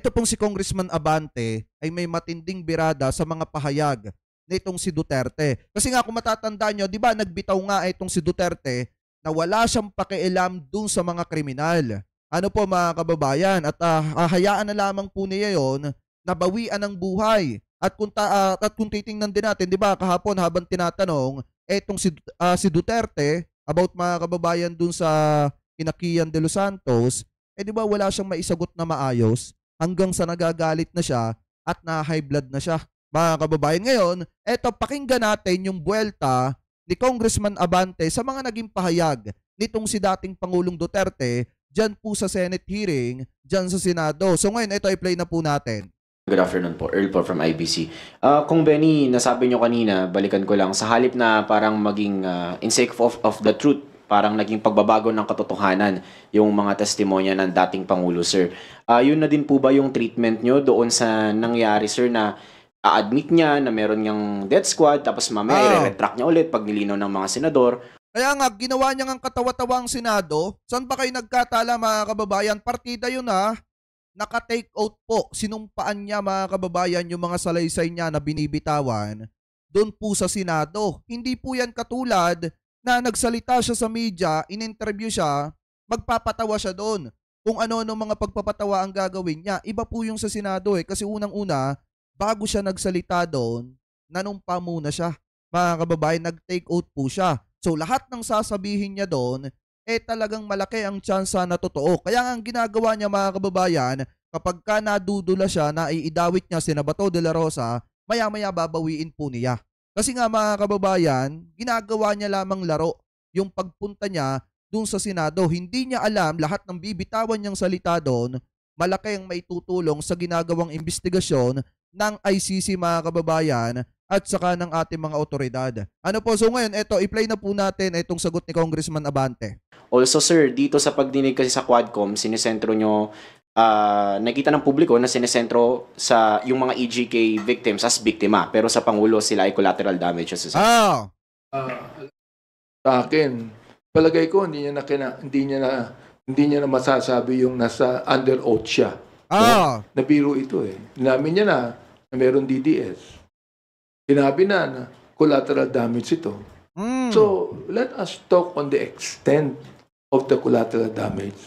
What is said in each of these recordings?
Ito pong si Congressman Abante ay may matinding birada sa mga pahayag nitong si Duterte. Kasi nga kung matatandaan nyo, di ba nagbitaw nga itong si Duterte na wala siyang pakialam dun sa mga kriminal. Ano po mga kababayan? At hahayaan na lamang po niya yon na bawian ng buhay. At kung titingnan din natin, di ba kahapon habang tinatanong, etong si Duterte about mga kababayan dun sa Kian de los Santos, di ba wala siyang maisagot na maayos hanggang sa nagagalit na siya at na high blood na siya. Mga kababayan, ngayon, eto pakinggan natin yung buwelta ni Congressman Abante sa mga naging pahayag nitong si dating Pangulong Duterte dyan po sa Senate hearing, dyan sa Senado. So ngayon, ito i-play na po natin. Good afternoon po, Earl po from IBC. Kung Benny, nasabi nyo kanina, balikan ko lang, sa halip na parang maging in sake of the truth, parang naging pagbabago ng katotohanan yung mga testimonya ng dating Pangulo, sir. Yun na din po ba yung treatment nyo doon sa nangyari, sir, na a-admit niya na meron niyang death squad, tapos mamaya i-retract niya ulit pag nilinaw ng mga senador? Kaya nga, ginawa niya ng katawa-tawa ang Senado. Saan ba kayo nagkatala, mga kababayan? Partida yun ha. Naka-take out po. Sinumpaan niya, mga kababayan, yung mga salaysay niya na binibitawan doon po sa Senado. Hindi po yan katulad na nagsalita siya sa media, in-interview siya, magpapatawa siya doon. Kung ano-ano mga pagpapatawa ang gagawin niya. Iba po yung sa Senado kasi unang-una, bago siya nagsalita doon, nanumpa muna siya. Mga kababayan, nag-take out po siya. So lahat ng sasabihin niya doon, talagang malaki ang tsansa na totoo. Kaya ang ginagawa niya, mga kababayan, kapag ka nadudula siya na iidawit niya si Bato de la Rosa, maya-maya babawiin po niya. Kasi nga, mga kababayan, ginagawa niya lamang laro yung pagpunta niya doon sa Senado. Hindi niya alam lahat ng bibitawan niyang salita doon, malaki ang maitutulong sa ginagawang investigasyon ng ICC, mga kababayan, at saka ng ating mga otoridad. Ano po, so ngayon, i-play na po natin itong sagot ni Congressman Abante. Also, sir, dito sa pagdinig kasi sa Quadcom, sinesentro nyo, nakita ng publiko na sinesentro sa yung mga EJK victims as biktima, pero sa Pangulo sila ay collateral damages. Sa akin, palagay ko hindi niya na masasabi yung nasa under oath siya. No? Nabiro ito eh. Inamin niya na meron DDS. Sinabi na collateral damage ito. So, let us talk on the extent of the collateral damage.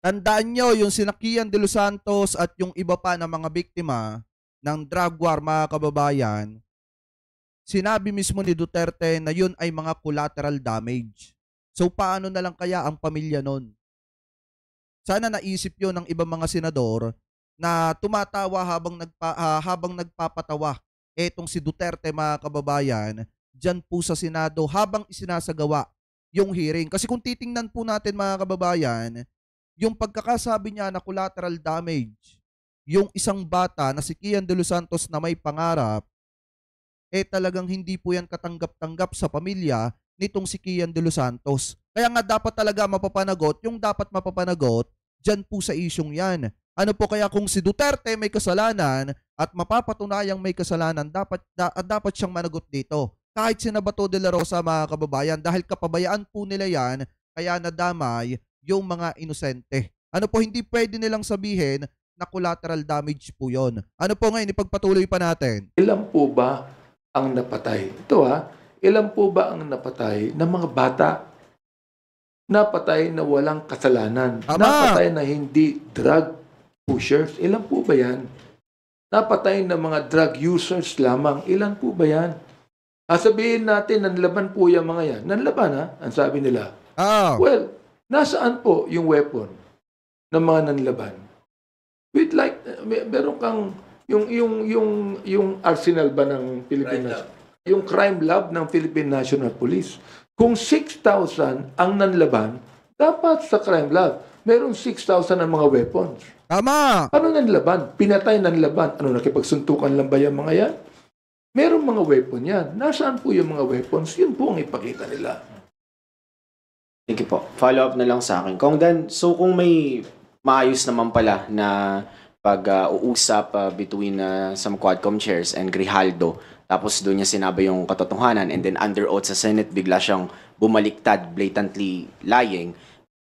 Tandaan nyo, yung Kian de los Santos at yung iba pa na mga biktima ng drug war, mga kababayan, sinabi mismo ni Duterte na yun ay mga collateral damage. So, paano na lang kaya ang pamilya nun? Sana naisip yun ng ibang mga senador na tumatawa habang nagpapatawa. Etong si Duterte, mga kababayan, dyan po sa Senado habang isinasagawa yung hearing. Kasi kung titingnan po natin, mga kababayan, yung pagkakasabi niya na collateral damage, yung isang bata na si Kian de los Santos na may pangarap, talagang hindi po yan katanggap-tanggap sa pamilya nitong si Kian de los Santos. Kaya nga dapat talaga mapapanagot, yung dapat mapapanagot, dyan po sa isyong yan. Ano po kaya kung si Duterte may kasalanan at mapapatunayang may kasalanan, dapat siyang managot dito. Kahit si Bato de la Rosa, mga kababayan, dahil kapabayaan po nila yan, kaya nadamay yung mga inosente. Ano po, hindi pwede nilang sabihin na collateral damage po yon. Ano po ngayon, ipagpatuloy pa natin. Ilan po ba ang napatay? Ito ilan po ba ang napatay ng mga bata? Napatay na walang kasalanan. Napatay na hindi drug pushers. Ilan po ba yan? Napatay na mga drug users lamang. Ilan po ba yan? Sabihin natin, nanlaban po yung mga yan. Nanlaban ang sabi nila. Well, nasaan po yung weapon ng mga nanlaban? With meron kang yung arsenal ba ng Philippine yung crime lab ng Philippine National Police. Kung 6,000 ang nanlaban, dapat sa crime lab, meron 6,000 ang mga weapons. Tama! Ano nanlaban? Pinatay nanlaban. Ano, nakipagsuntukan lang ba yung mga yan? Meron mga weapon yan. Nasaan po yung mga weapons? Yun po ang ipakita nila. Thank you po. Follow up na lang sa akin. So kung may maayos naman pala na pag-uusap between some Quadcom chairs and Grijaldo, tapos doon niya sinabi yung katotohanan, and then under oath sa Senate, bigla siyang bumaliktad, blatantly lying.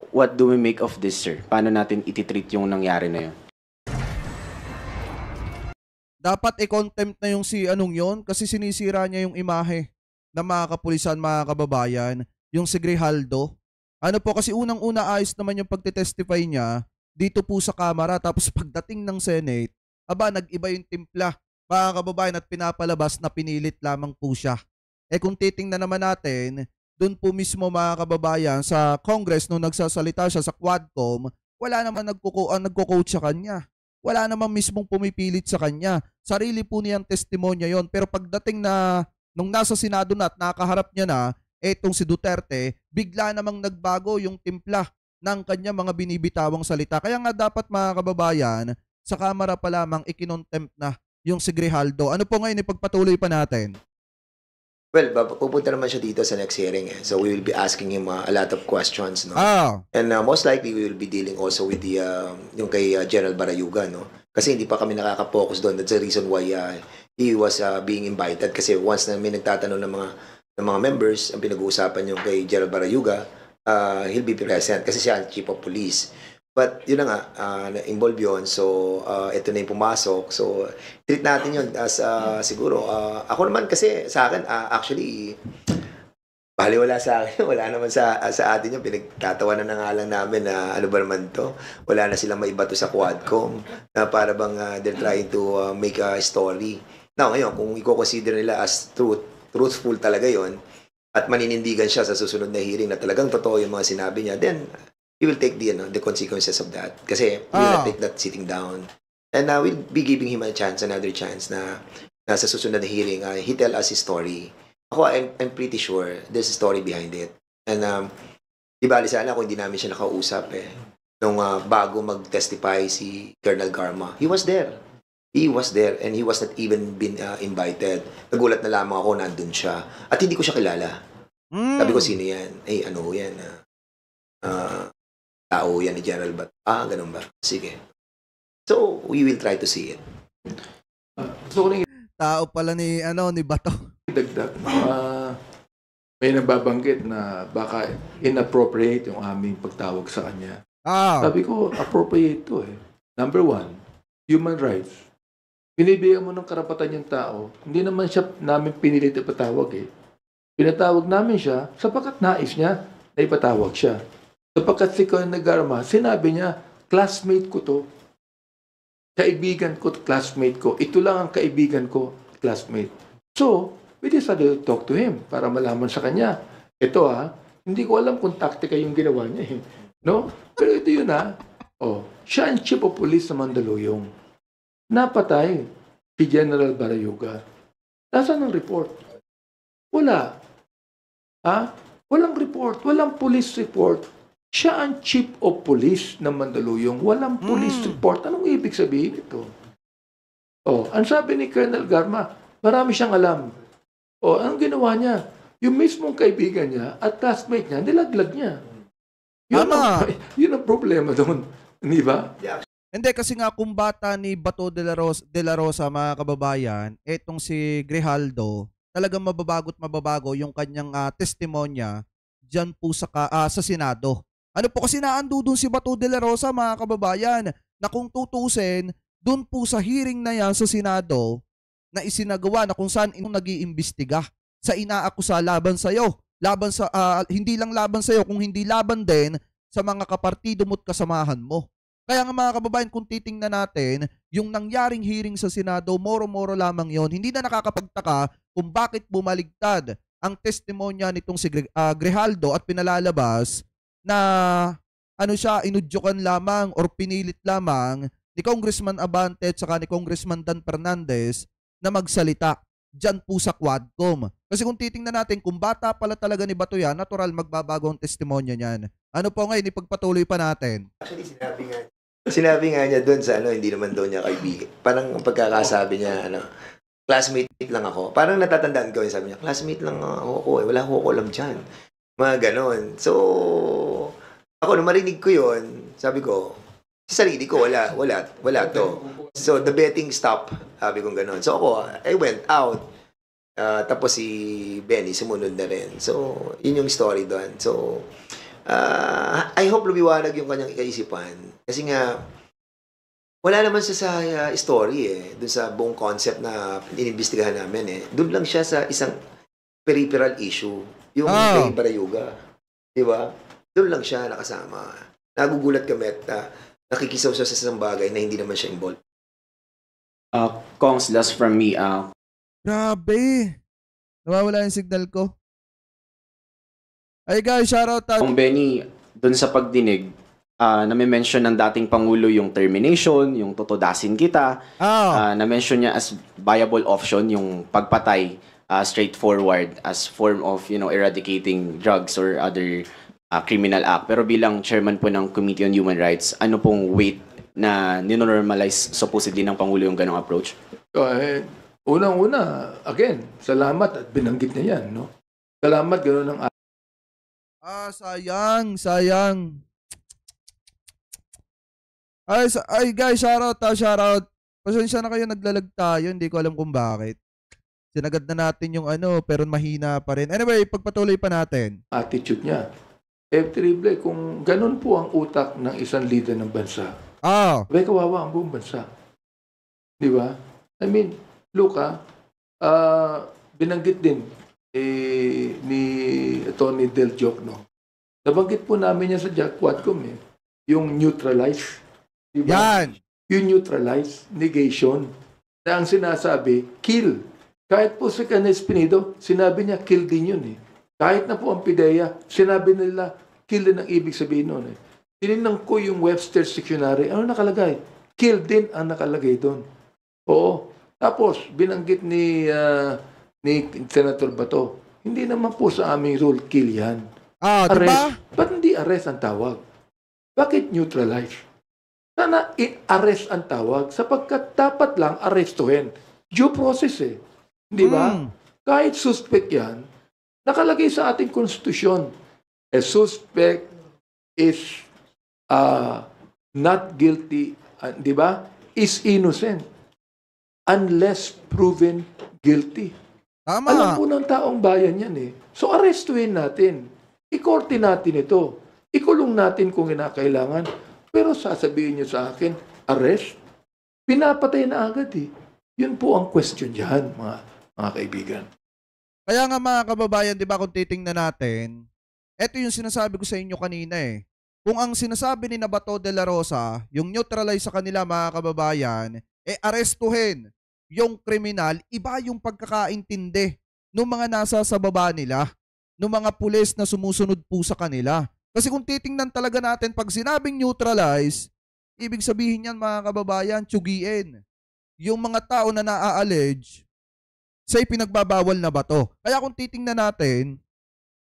What do we make of this, sir? Paano natin ititreat yung nangyari na yun? Dapat i-contempt na yung si anong yon kasi sinisira niya yung imahe ng mga kapulisan, mga kababayan, yung si Grijaldo. Ano po, kasi unang-una ayos naman yung pagte-testify niya dito po sa Kamara, tapos pagdating ng Senate, aba, nag-iba yung timpla, mga kababayan, at pinapalabas na pinilit lamang po siya. Eh kung titingnan naman natin, doon po mismo mga kababayan sa Congress nung nagsasalita siya sa Quadcom, wala naman nagko-coach sa kanya. Wala namang mismong pumipilit sa kanya. Sarili po niyang testimonya yon. Pero pagdating na nung nasa Senado na at nakaharap niya na etong si Duterte, bigla namang nagbago yung timpla ng kanya mga binibitawang salita. Kaya nga dapat mga kababayan, sa Kamara pa lamang ikinontempt na yung si Grijaldo. Ano po ngayon, ipagpatuloy pa natin? Well, pupunta naman siya dito sa next hearing eh. So we will be asking him a lot of questions, no? And most likely we will be dealing also with the yung kay General Barayuga, no? Kasi hindi pa kami nakaka-focus doon. That's the reason why he was being invited, kasi once na may nagtatanong ng mga members, ang pinag-uusapan yung kay General Barayuga, he'll be present kasi siya ang Chief of Police. But yun na nga, na-involve yun. So, ito na yung pumasok. So, treat natin yun as siguro. Ako naman kasi sa akin, actually, baliwala sa akin. Wala naman sa atin yung pinagtatawanan na nga lang namin na ano ba naman to. Wala na silang maibato sa Quadcom na para bang they're trying to make a story. Now, ngayon, kung i-consider nila as truthful talaga yon at maninindigan siya sa susunod na hearing na talagang totoo yung mga sinabi niya, then we will take the consequences of that. Kasi we will not take that sitting down. And we'll be giving him another chance na sa susunod na hearing, he tell us his story. Ako, I'm pretty sure there's a story behind it. And di bali sana kung hindi namin siya nakausap nung bago mag-testify si Colonel Garma. He was there. He was there and he was not even been invited. Nagulat na lamang ako, nandun siya. At hindi ko siya kilala. Sabi ko, sino yan? Ano yan? Tao yan ni General Bat. Ganun ba? Sige. So, we will try to see it. So, kung Tao pala ni Bato. dagdag, may nababanggit na baka inappropriate yung aming pagtawag sa kanya. Sabi ko, appropriate to eh. Number one, human rights. Binibigyan mo ng karapatan yung tao, hindi naman siya namin pinilit ipatawag eh. Pinatawag namin siya sapagkat nais niya na ipatawag siya. Sapagkat si Colonel Garma, sinabi niya, classmate ko to. Kaibigan ko, classmate ko. Ito lang ang kaibigan ko, classmate. So, we decided to talk to him para malaman sa kanya. Ito hindi ko alam kung taktika yung ginawa niya eh. No? Pero ito yun siya ang Chief of Police sa Mandaluyong. Napatay si General Barayuga. Nasaan ang report? Wala. Walang report. Walang police report. Siya ang Chief of Police ng Mandaluyong. Walang police report. Anong ibig sabihin ito? Ang sabi ni Colonel Garma, marami siyang alam. Anong ginawa niya? Yung mismong kaibigan niya at classmate niya, nilaglag niya. Yun ang problema doon. Hindi ba? Hindi, kasi nga kung bata ni Bato de la Rosa, mga kababayan, etong si Grijaldo, talagang mababago yung kanyang testimonya dyan po sa Senado. Ano po, kasi naando dun si Bato de la Rosa, mga kababayan, na kung tutusin, dun po sa hearing na yan sa Senado, na isinagawa na kung saan nag-iimbestiga sa inaakusa laban sa'yo. Hindi lang laban sa'yo, kung hindi laban din sa mga kapartido mo't kasamahan mo. Kaya nga mga kababayan, kung titingnan natin, yung nangyaring hearing sa Senado, moro-moro lamang yon. Hindi na nakakapagtaka kung bakit bumaligtad ang testimonya nitong si Grijaldo at pinalalabas na inudyukan lamang or pinilit lamang ni Congressman Abante at saka ni Congressman Dan Fernandez na magsalita dyan po sa Quadcom. Kasi kung titingnan natin, kung bata pala talaga ni Bato yan, natural magbabago ang testimonya niyan. Ano po ngayon, ipagpatuloy pa natin. Actually, sinabi nga niya doon sa hindi naman daw niya kaibigan. Parang ang pagkakasabi niya, classmate lang ako. Parang natatandaan ko yung sabi niya, classmate lang ako wala ko alam dyan. Mga ganon. So, ako nung marinig ko yun, sabi ko, sa sarili ko, wala to. So, the betting stopped. Sabi ko ganon. So, I went out. Tapos si Benny, sumunod na rin. So, yun yung story doon. So, I hope lumiwanag yung kanyang kaisipan. Kasi nga, Wala naman siya sa story eh. Doon sa buong concept na inimbestigahan namin eh. Doon lang siya sa isang peripheral issue. Yung kay Barayuga. Di ba? Doon lang siya nakasama. Nagugulat kami at nakikisaw siya sa isang bagay na hindi naman siya involved. Kongs, last from me. Grabe. Nawawala yung signal ko. Ay guys, shoutout. Kung Benny, dun sa pagdinig, na-mention ng dating Pangulo yung termination, yung tutudasin kita. Na-mention niya as viable option yung pagpatay straightforward as form of, eradicating drugs or other criminal act. Pero bilang chairman po ng Committee on Human Rights, ano pong weight na ninormalize supposedly ng Pangulo yung ganong approach? Unang-una, again, salamat at binanggit niya yan, no? Salamat, gano'n ang sayang. Ay guys, shoutout. Pasensya na kayo, naglalag tayo. Hindi ko alam kung bakit. Sinagad na natin yung pero mahina pa rin. Anyway, pagpatuloy pa natin. Attitude niya. Terrible, kung ganun po ang utak ng isang leader ng bansa. May kawawa ang buong bansa. Di ba? I mean, look binanggit din ni Tony Del Giorno. Nabanggit po namin yan sa Jack Quadcom yung neutralize. Diba? Yan. Yung neutralize, negation. Na ang sinasabi, kill. Kahit po si Canes Pinedo, sinabi niya, kill din yun Kahit na po ang PIDEA, sinabi nila, kill din ang ibig sabihin nun Tinignan ko yung Webster's Dictionary, ano nakalagay? Kill din ang nakalagay doon. Oo. Tapos, binanggit ni Senator Bato, hindi naman po sa aming rule, kill yan. Arrest. Diba? Ba't hindi arrest ang tawag? Bakit neutralize? Sana i-arrest ang tawag sapagkat dapat lang arrestuhin. Due process Di ba? Kahit suspect yan, nakalagay sa ating konstitusyon. A suspect is not guilty, di ba? Is innocent unless proven guilty. Tama. Alam po ng taong bayan yan So arrestuhin natin. Ikorte natin ito. Ikulong natin kung kinakailangan. Pero sasabihin niyo sa akin, arrest? Pinapatay na agad Yun po ang question dyan, mga kaibigan. Kaya nga mga kababayan, di ba kung titingnan natin, eto yung sinasabi ko sa inyo kanina Kung ang sinasabi ni Bato de la Rosa, yung neutralize sa kanila mga kababayan, arestuhin yung kriminal, iba yung pagkakaintindi ng mga nasa sa baba nila, ng mga pulis na sumusunod po sa kanila. Kasi kung titingnan talaga natin, pag sinabing neutralize, ibig sabihin yan mga kababayan, tsugiin. Yung mga tao na naa-allege sa ipinagbabawal na bato. Kaya kung titingnan natin,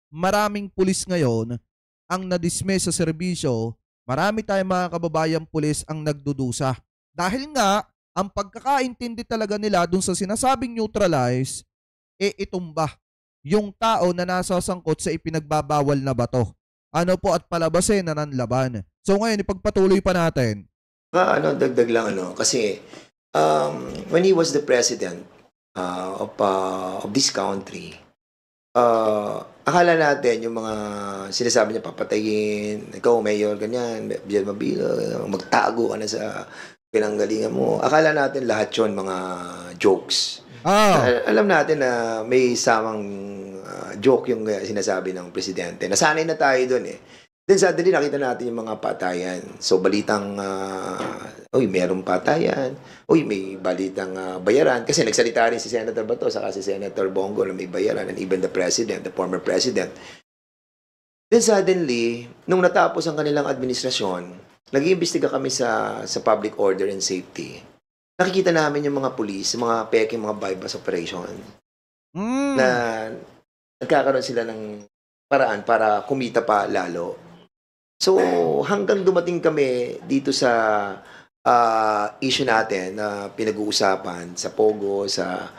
maraming pulis ngayon ang na-dismiss sa serbisyo, marami tayong mga kababayang pulis ang nagdudusa. Dahil nga, ang pagkakaintindi talaga nila dun sa sinasabing neutralize, itumba yung tao na nasasangkot sa ipinagbabawal na bato. At palabasin na ng laban. So ngayon, ipagpatuloy pa natin. Dagdag lang kasi when he was the president of this country, akala natin yung mga sinasabi niya papatayin, ikaw mayor, ganyan, Bian Mabilo, magtago ka na sa pinanggalingan mo. Akala natin lahat yun mga jokes. Alam natin na may samang joke yung sinasabi ng presidente. Nasanay na tayo doon Then suddenly nakita natin yung mga patayan. So balitang, merong patayan. May balitang bayaran. Kasi nagsalita rin si Senator Bato saka si Senator Bongo na may bayaran, and even the president, the former president. Then suddenly, nung natapos ang kanilang administrasyon, nag-iimbestiga kami sa public order and safety. Nakikita namin yung mga police, mga peking, mga bypass operation na nagkakaroon sila ng paraan para kumita pa lalo. So, hanggang dumating kami dito sa issue natin na pinag-uusapan sa Pogo, sa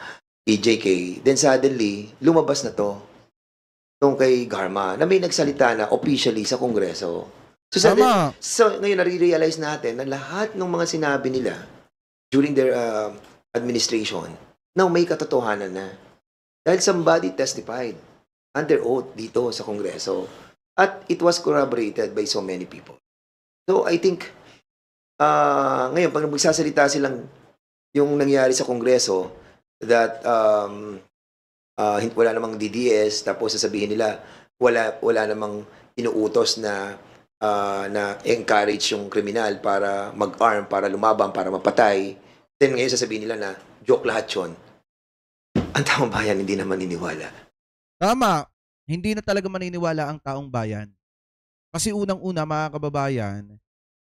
PJK, then suddenly, lumabas na to nung kay Garma na may nagsalita na officially sa Kongreso. So, ngayon nare-realize natin na lahat ng mga sinabi nila during their administration, now may katotohanan na. Dahil somebody testified under oath dito sa Kongreso. At it was corroborated by so many people. So I think ngayon, pag magsasalita silang yung nangyari sa Kongreso, that wala namang DDS, tapos sasabihin nila, wala namang inuutos na encourage yung kriminal para mag-arm, para lumaban, para mapatay. Then ngayon sasabihin nila na joke lahat yun. Ang taong bayan hindi na maniniwala. Tama. Hindi na talaga maniniwala ang taong bayan. Kasi unang-una, mga kababayan,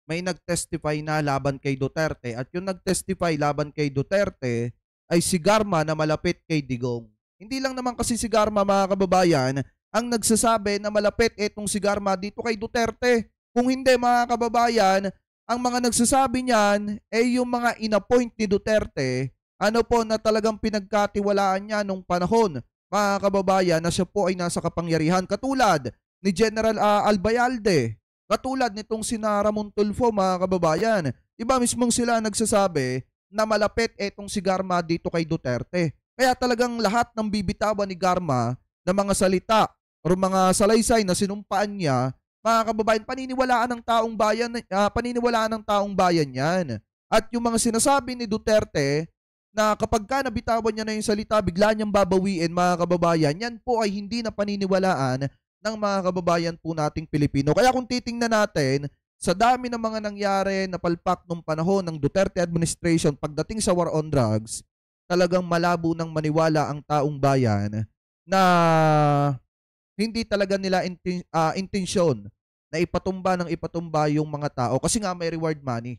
may nag-testify na laban kay Duterte at yung nag-testify laban kay Duterte ay si Garma na malapit kay Digong. Hindi lang naman kasi si Garma, mga kababayan, ang nagsasabi na malapit etong si Garma dito kay Duterte. Kung hindi, mga kababayan, ang mga nagsasabi niyan ay yung mga inappoint ni Duterte, na talagang pinagkatiwalaan niya nung panahon, mga kababayan, na siya po ay nasa kapangyarihan. Katulad ni General Albayalde, katulad nitong sina Ramon Tulfo, mga kababayan. Iba mismong sila nagsasabi na malapit etong si Garma dito kay Duterte. Kaya talagang lahat ng bibitawan ni Garma na mga salita o mga salaysay na sinumpaan niya, mga kababayan, paniniwalaan ng taong bayan yan. At yung mga sinasabi ni Duterte na kapag ka nabitawan niya na yung salita, bigla niyang babawiin, mga kababayan, yan po ay hindi na paniniwalaan ng mga kababayan po nating Pilipino. Kaya kung titingnan natin, sa dami ng mga nangyari na palpak nung panahon ng Duterte administration pagdating sa war on drugs, talagang malabo nang maniwala ang taong bayan na hindi talaga nila intensyon na ipatumba yung mga tao kasi nga may reward money.